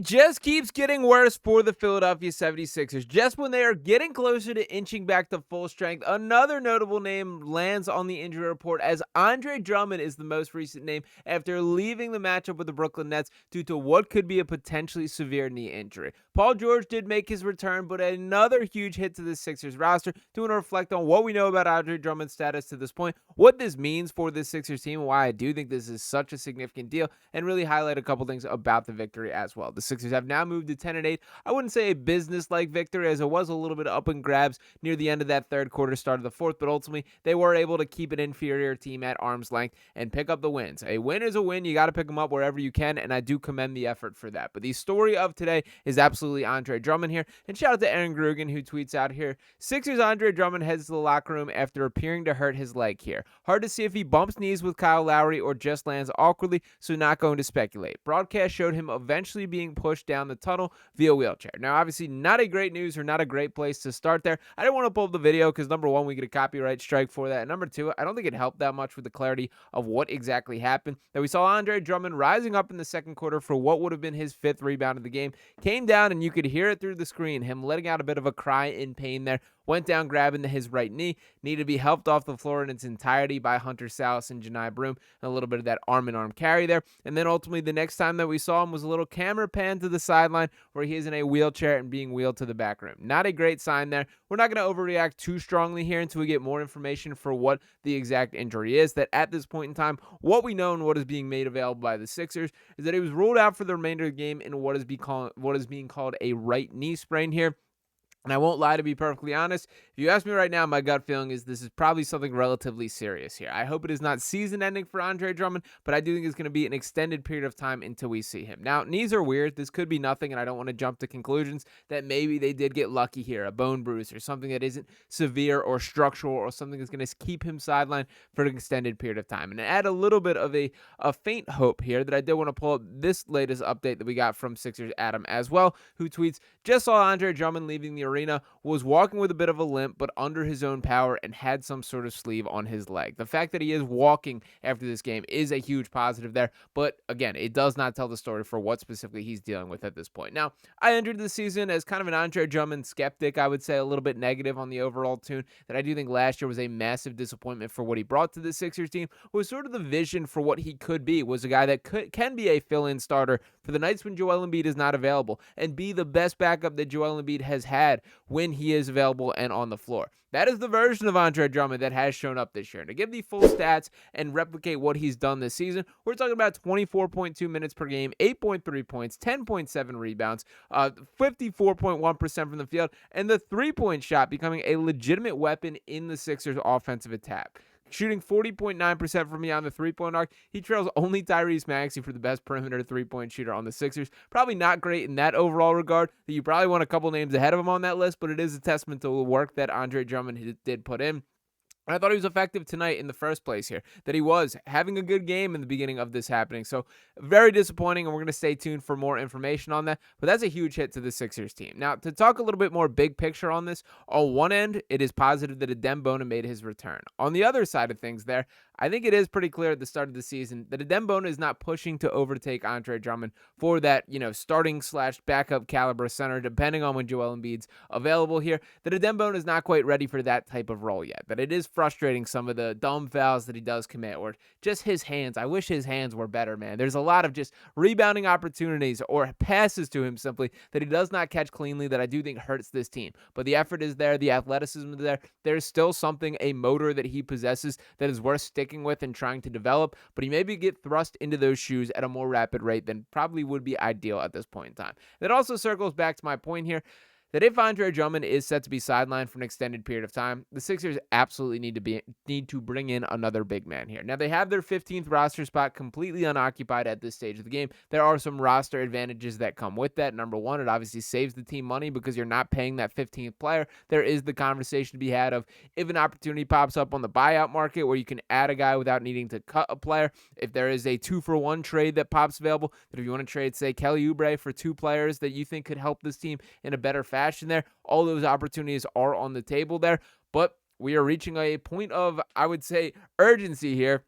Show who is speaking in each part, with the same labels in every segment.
Speaker 1: just keeps getting worse for the Philadelphia 76ers. Just when they are getting closer to inching back to full strength, another notable name lands on the injury report as Andre Drummond is the most recent name after leaving the matchup with the Brooklyn Nets due to what could be a potentially severe knee injury. Paul George did make his return, but another huge hit to the Sixers roster. To reflect on what we know about Andre Drummond's status to this point, what this means for this Sixers team, and why I do think this is such a significant deal, and really highlight a couple things about the victory as well. The Sixers have now moved to 10-8. I wouldn't say a business-like victory, as it was a little bit up and grabs near the end of that third quarter, start of the fourth, but ultimately they were able to keep an inferior team at arm's length and pick up the wins. A win is a win. You got to pick them up wherever you can, and I do commend the effort for that. But the story of today is absolutely Andre Drummond here, and shout out to Aaron Grugan, who tweets out here, Sixers Andre Drummond heads to the locker room after appearing to hurt his leg here. Hard to see if he bumps knees with Kyle Lowry or just lands awkwardly, so not going to speculate. Broadcast showed him eventually being pushed down the tunnel via wheelchair. Now, obviously, not a great news or not a great place to start there. I didn't want to pull up the video because, number one, we get a copyright strike for that. And number two, I don't think it helped that much with the clarity of what exactly happened. That we saw Andre Drummond rising up in the second quarter for what would have been his fifth rebound of the game. Came down, and you could hear it through the screen, him letting out a bit of a cry in pain there. Went down grabbing his right knee, needed to be helped off the floor in its entirety by Hunter Salas and Janai Broom, and a little bit of that arm-in-arm carry there. And then ultimately the next time that we saw him was a little camera pan to the sideline where he is in a wheelchair and being wheeled to the back room. Not a great sign there. We're not going to overreact too strongly here until we get more information for what the exact injury is. That at this point in time, what we know and what is being made available by the Sixers is that he was ruled out for the remainder of the game in what is being called a right knee sprain here. And I won't lie, to be perfectly honest, if you ask me right now, my gut feeling is this is probably something relatively serious here. I hope it is not season-ending for Andre Drummond, but I do think it's going to be an extended period of time until we see him. Now, knees are weird. This could be nothing, and I don't want to jump to conclusions that maybe they did get lucky here, a bone bruise or something that isn't severe or structural or something that's going to keep him sidelined for an extended period of time. And to add a little bit of a faint hope here that I did want to pull up this latest update that we got from Sixers Adam as well, who tweets, just saw Andre Drummond leaving the arena, was walking with a bit of a limp, but under his own power and had some sort of sleeve on his leg. The fact that he is walking after this game is a huge positive there, but again, it does not tell the story for what specifically he's dealing with at this point. Now, I entered the season as kind of an Andre Drummond skeptic, I would say a little bit negative on the overall tune, that I do think last year was a massive disappointment for what he brought to the Sixers team, was sort of the vision for what he could be, was a guy that can be a fill-in starter for the nights when Joel Embiid is not available, and be the best backup that Joel Embiid has had when he is available and on the floor. That is the version of Andre Drummond that has shown up this year. And to give the full stats and replicate what he's done this season, we're talking about 24.2 minutes per game, 8.3 points, 10.7 rebounds, 54.1% from the field, and the three-point shot becoming a legitimate weapon in the Sixers' offensive attack. Shooting 40.9% from beyond the three-point arc, he trails only Tyrese Maxey for the best perimeter three-point shooter on the Sixers. Probably not great in that overall regard. That you probably want a couple names ahead of him on that list, but it is a testament to the work that Andre Drummond did put in. I thought he was effective tonight in the first place here, that he was having a good game in the beginning of this happening. So very disappointing, and we're going to stay tuned for more information on that. But that's a huge hit to the Sixers team. Now, to talk a little bit more big picture on this, on one end, it is positive that Adem Bona made his return. On the other side of things there, I think it is pretty clear at the start of the season that Adem Bona is not pushing to overtake Andre Drummond for that, starting/backup caliber center, depending on when Joel Embiid's available here, that Adem Bona is not quite ready for that type of role yet. That it is frustrating some of the dumb fouls that he does commit, or just his hands. I wish his hands were better, man. There's a lot of just rebounding opportunities or passes to him simply that he does not catch cleanly that I do think hurts this team. But the effort is there, the athleticism is there. There's still something, a motor that he possesses that is worth sticking with and trying to develop, but he maybe get thrust into those shoes at a more rapid rate than probably would be ideal at this point in time. That also circles back to my point here, that if Andre Drummond is set to be sidelined for an extended period of time, the Sixers absolutely need to bring in another big man here. Now, they have their 15th roster spot completely unoccupied at this stage of the game. There are some roster advantages that come with that. Number one, it obviously saves the team money because you're not paying that 15th player. There is the conversation to be had of if an opportunity pops up on the buyout market where you can add a guy without needing to cut a player, if there is a 2-for-1 trade that pops available, that if you want to trade, say, Kelly Oubre for two players that you think could help this team in a better fashion there, all those opportunities are on the table there. But we are reaching a point of, I would say, urgency here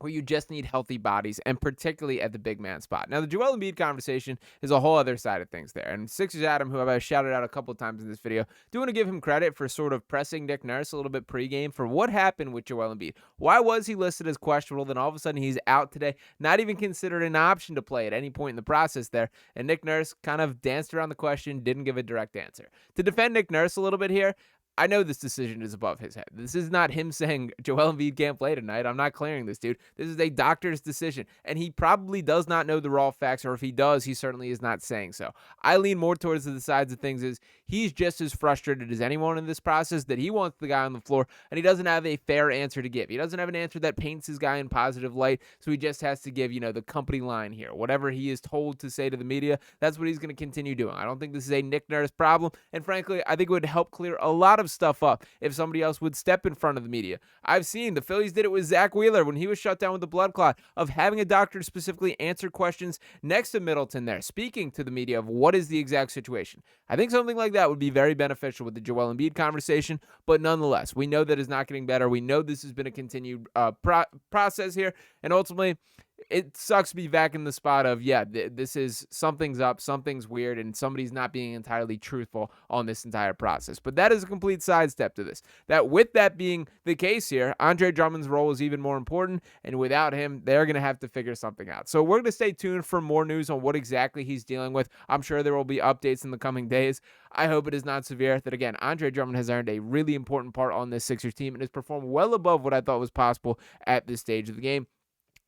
Speaker 1: where you just need healthy bodies, and particularly at the big man spot. Now, the Joel Embiid conversation is a whole other side of things there. And Sixers Adam, who I've shouted out a couple of times in this video, do want to give him credit for sort of pressing Nick Nurse a little bit pregame for what happened with Joel Embiid. Why was he listed as questionable? Then all of a sudden he's out today, not even considered an option to play at any point in the process there. And Nick Nurse kind of danced around the question, didn't give a direct answer. To defend Nick Nurse a little bit here, I know this decision is above his head. This is not him saying Joel Embiid can't play tonight. I'm not clearing this dude. This is a doctor's decision, and he probably does not know the raw facts, or if he does, he certainly is not saying so. I lean more towards the sides of things is he's just as frustrated as anyone in this process that he wants the guy on the floor, and he doesn't have a fair answer to give. He doesn't have an answer that paints his guy in positive light, so he just has to give, the company line here. Whatever he is told to say to the media, that's what he's going to continue doing. I don't think this is a Nick Nurse problem, and frankly, I think it would help clear a lot of stuff up if somebody else would step in front of the media. I've seen the Phillies did it with Zach Wheeler when he was shut down with the blood clot, of having a doctor specifically answer questions next to Middleton there, speaking to the media of what is the exact situation. I think something like that would be very beneficial with the Joel Embiid conversation, but nonetheless, we know that it's not getting better. We know this has been a continued process here, and ultimately, it sucks to be back in the spot of, this is something's up, something's weird, and somebody's not being entirely truthful on this entire process. But that is a complete sidestep to this. That with that being the case here, Andre Drummond's role is even more important, and without him, they're going to have to figure something out. So we're going to stay tuned for more news on what exactly he's dealing with. I'm sure there will be updates in the coming days. I hope it is not severe. That, again, Andre Drummond has earned a really important part on this Sixers team and has performed well above what I thought was possible at this stage of the game,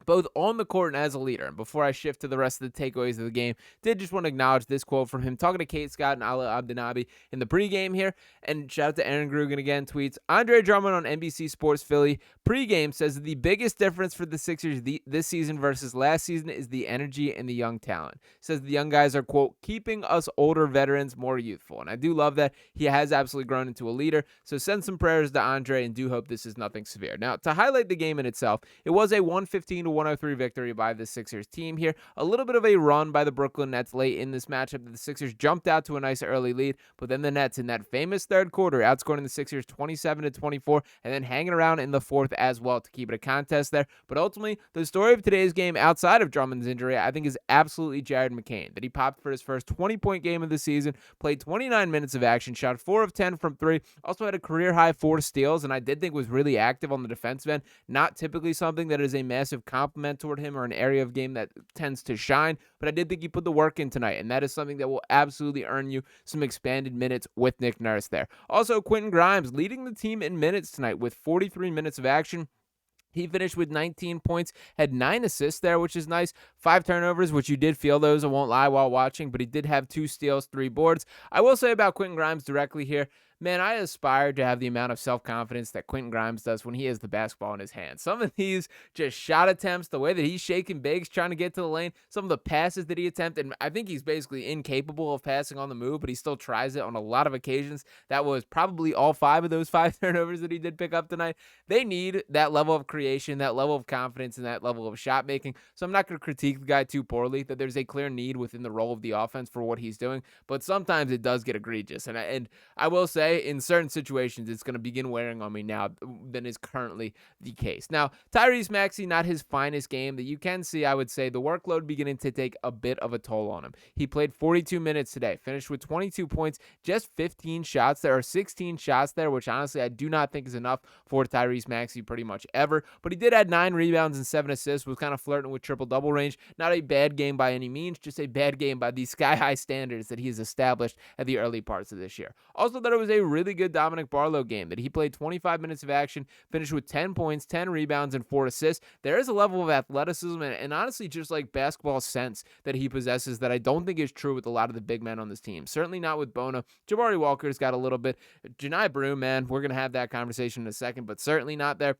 Speaker 1: both on the court and as a leader. And before I shift to the rest of the takeaways of the game, did just want to acknowledge this quote from him talking to Kate Scott and Ala Abdenabi in the pregame here. And shout out to Aaron Grugan again, tweets, Andre Drummond on NBC Sports Philly pregame says that the biggest difference for the Sixers this season versus last season is the energy and the young talent. Says the young guys are, quote, keeping us older veterans more youthful. And I do love that. He has absolutely grown into a leader. So send some prayers to Andre and do hope this is nothing severe. Now, to highlight the game in itself, it was a 115-103 victory by the Sixers team here. A little bit of a run by the Brooklyn Nets late in this matchup. The Sixers jumped out to a nice early lead, but then the Nets in that famous third quarter outscoring the Sixers 27-24 and then hanging around in the fourth as well to keep it a contest there. But ultimately, the story of today's game outside of Drummond's injury, I think, is absolutely Jared McCain. That he popped for his first 20-point game of the season, played 29 minutes of action, shot 4 of 10 from 3, also had a career-high 4 steals, and I did think was really active on the defensive end. Not typically something that is a massive compliment toward him or an area of game that tends to shine, but I did think he put the work in tonight, and that is something that will absolutely earn you some expanded minutes with Nick Nurse there. Also, Quentin Grimes leading the team in minutes tonight with 43 minutes of action. He finished with 19 points, had 9 assists there, which is nice. 5 turnovers, which you did feel those, I won't lie, while watching, but he did have 2 steals, 3 boards. I will say about Quentin Grimes directly here, man, I aspire to have the amount of self-confidence that Quentin Grimes does when he has the basketball in his hands. Some of these just shot attempts, the way that he's shaking bigs, trying to get to the lane, some of the passes that he attempted, I think he's basically incapable of passing on the move, but he still tries it on a lot of occasions. That was probably all 5 of those 5 turnovers that he did pick up tonight. They need that level of creation, that level of confidence, and that level of shot making. So I'm not going to critique the guy too poorly, that there's a clear need within the role of the offense for what he's doing, but sometimes it does get egregious. And I will say, in certain situations, it's going to begin wearing on me now than is currently the case. Now, Tyrese Maxey, not his finest game that you can see. I would say the workload beginning to take a bit of a toll on him. He played 42 minutes today, finished with 22 points, just 15 shots. There are 16 shots there, which honestly I do not think is enough for Tyrese Maxey pretty much ever. But he did add 9 rebounds and 7 assists, was kind of flirting with triple-double range. Not a bad game by any means, just a bad game by the sky-high standards that he has established at the early parts of this year. Also, thought it was a really good Dominic Barlow game, that he played 25 minutes of action, finished with 10 points, 10 rebounds, and 4 assists. There is a level of athleticism and honestly just like basketball sense that he possesses that I don't think is true with a lot of the big men on this team. Certainly not with Bono. Jabari Walker's got a little bit. Janai Broom, man, we're going to have that conversation in a second, but certainly not there.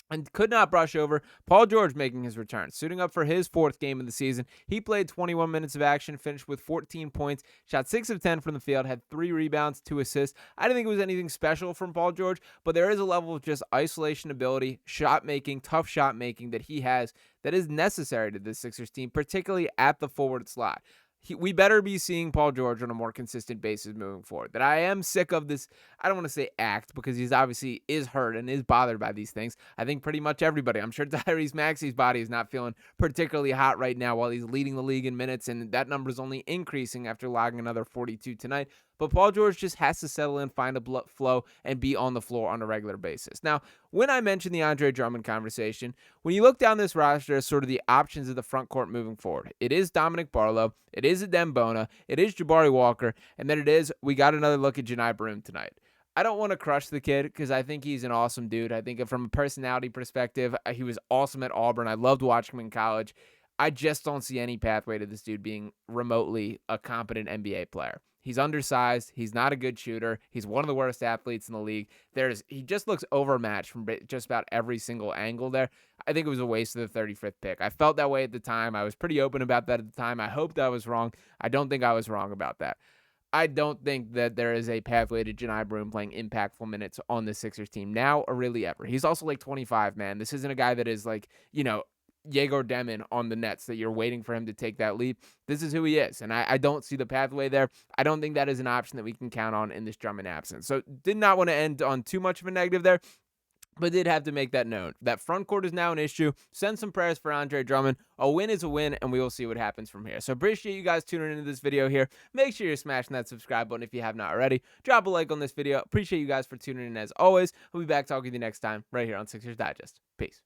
Speaker 1: And could not brush over Paul George making his return, suiting up for his 4th game of the season. He played 21 minutes of action, finished with 14 points, shot 6 of 10 from the field, had 3 rebounds, 2 assists. I didn't think it was anything special from Paul George, but there is a level of just isolation ability, shot making, tough shot making that he has that is necessary to this Sixers team, particularly at the forward slot. we better be seeing Paul George on a more consistent basis moving forward. That I am sick of this, I don't want to say act, because he's obviously is hurt and is bothered by these things. I think pretty much everybody. I'm sure Tyrese Maxey's body is not feeling particularly hot right now while he's leading the league in minutes, and that number is only increasing after logging another 42 tonight. But Paul George just has to settle in, find a flow, and be on the floor on a regular basis. Now, when I mentioned the Andre Drummond conversation, when you look down this roster as sort of the options of the front court moving forward, it is Dominic Barlow, it is Adem Bona, it is Jabari Walker, and then we got another look at Janai Broome tonight. I don't want to crush the kid because I think he's an awesome dude. I think from a personality perspective, he was awesome at Auburn. I loved watching him in college. I just don't see any pathway to this dude being remotely a competent NBA player. He's undersized. He's not a good shooter. He's one of the worst athletes in the league. He just looks overmatched from just about every single angle there. I think it was a waste of the 35th pick. I felt that way at the time. I was pretty open about that at the time. I hoped I was wrong. I don't think I was wrong about that. I don't think that there is a pathway to Janai Broome playing impactful minutes on the Sixers team now or really ever. He's also like 25, man. This isn't a guy that is like, Yegor Demon on the Nets that you're waiting for him to take that leap. This is who he is, and I don't see the pathway there. I don't think that is an option that we can count on in this Drummond absence. So did not want to end on too much of a negative there, but did have to make that known. That front court is now an issue. Send some prayers for Andre Drummond. A win is a win, and we will see what happens from here. So appreciate you guys tuning into this video here. Make sure you're smashing that subscribe button if you have not already. Drop a like on this video. Appreciate you guys for tuning in as always. We'll be back talking to you next time right here on Sixers Digest. Peace.